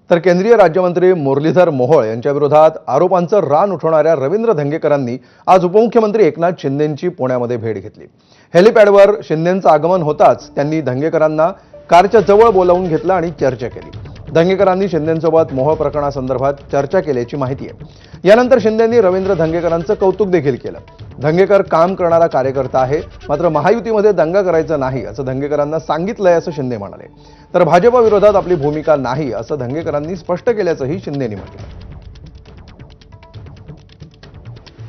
तर केंद्रीय राज्यमंत्री मुरलीधर मोहोळ यांच्या विरोधात आरोपांचं रान उठवणाऱ्या रवींद्र धंगेकरांनी आज उपमुख्यमंत्री एकनाथ शिंदेंची पुण्यामध्ये भेट घेतली। हेलिपॅडवर शिंदेंचं आगमन होताच त्यांनी धंगेकरांना कारच्या जवळ बोलावून घेतलं आणि चर्चा केली। धंगेकरांनी शिंदेंसोबत मोहोळ प्रकरणासंदर्भात चर्चा केल्याची माहिती आहे। यानंतर शिंदेंनी रवींद्र धंगेकरांचं कौतुक देखील केलं। धंगेकर काम करणारा कार्यकर्ता आहे, मात्र महायुतीमध्ये दंगा करायचा नाही असं धंगेकरांना सांगितलंय असं शिंदे म्हणाले। तर भाजपा विरोधात आपली भूमिका नाही असं धंगेकरांनी स्पष्ट केल्याचंही शिंदेंनी म्हटलं।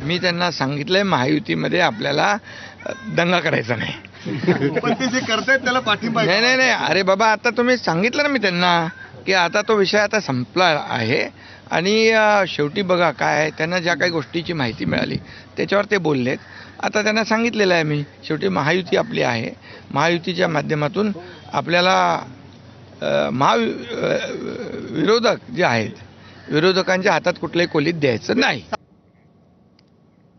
मी त्यांना सांगितलंय महायुतीमध्ये आपल्याला दंगा करायचा नाही। पण ते जे करतायत त्याला पाठिंबा आहे. नाही अरे बाबा, आता तुम्ही सांगितलं ना मी त्यांना की आता तो विषय आता संपला आहे आणि शेवटी बघा काय आहे, त्यांना ज्या काही गोष्टीची माहिती मिळाली त्याच्यावर ते बोललेत। आता त्यांना सांगितलेलं आहे मी, शेवटी महायुती आपली आहे, महायुतीच्या माध्यमातून आपल्याला विरोधक जे आहेत, विरोधकांच्या हातात कुठल्याही कोलीत द्यायचं नाही।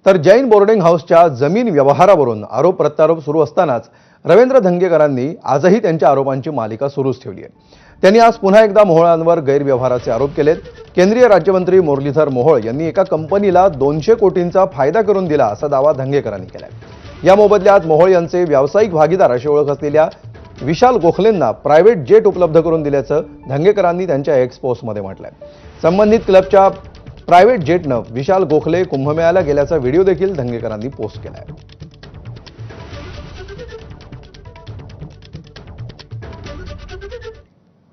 तर जैन बोर्डिंग हाऊसच्या जमीन व्यवहारावरून आरोप प्रत्यारोप सुरू असतानाच रवींद्र धंगेकरांनी आजही त्यांच्या आरोपांची मालिका सुरूच ठेवली आहे। त्यांनी आज पुन्हा एकदा मोहोळांवर गैरव्यवहाराचे आरोप केलेत। केंद्रीय राज्यमंत्री मुरलीधर मोहोळ यांनी एका कंपनीला 200 कोटींचा फायदा करून दिला असा दावा धंगेकरांनी केलाय। या मोबदल्यात मोहोळ यांचे व्यावसायिक भागीदार अशी ओळख असलेल्या विशाल गोखलेंना प्रायव्हेट जेट उपलब्ध करून दिल्याचं धंगेकरांनी त्यांच्या एक्स पोस्टमध्ये म्हटलंय। संबंधित क्लबच्या प्रायव्हेट जेटनं विशाल गोखले कुंभमेळ्याला गेल्याचा व्हिडिओ देखील धंगेकरांनी पोस्ट केलाय।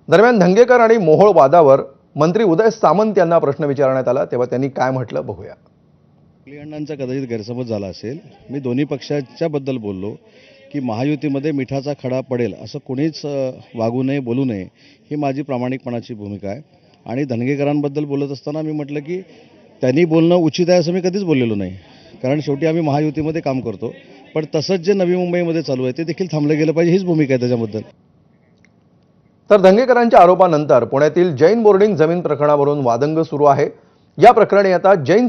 दरम्यान धंगेकर आणि मोहोळ वादावर मंत्री उदय सामंत यांना प्रश्न विचारण्यात आला, तेव्हा त्यांनी काय म्हटलं बघूया। अण्णांचा कदाचित गैरसमज झाला असेल। मी दोन्ही पक्षाच्या बद्दल बोललो की महायुतीमध्ये मिठाचा खडा पडेल असं कोणीच वागू नये, बोलू नये, ही माझी प्रामाणिकपणाची भूमिका आहे। आणि धंगेकरांबद्दल बोलत असताना मी म्हटलं की त्यांनी बोलणं उचित आहे असं मी कधीच बोललेलो नाही, कारण शेवटी आम्ही महायुतीमध्ये काम करतो। पण तसंच जे नवी मुंबईमध्ये चालू आहे ते देखील थांबलं गेलं पाहिजे, हीच भूमिका आहे त्याच्याबद्दल। तर धंगेकरांच्या आरोपानंतर पुण्यातील जैन बोर्डिंग जमीन प्रकरणावरून वादंग सुरू आहे। या प्रकरणी आता जैन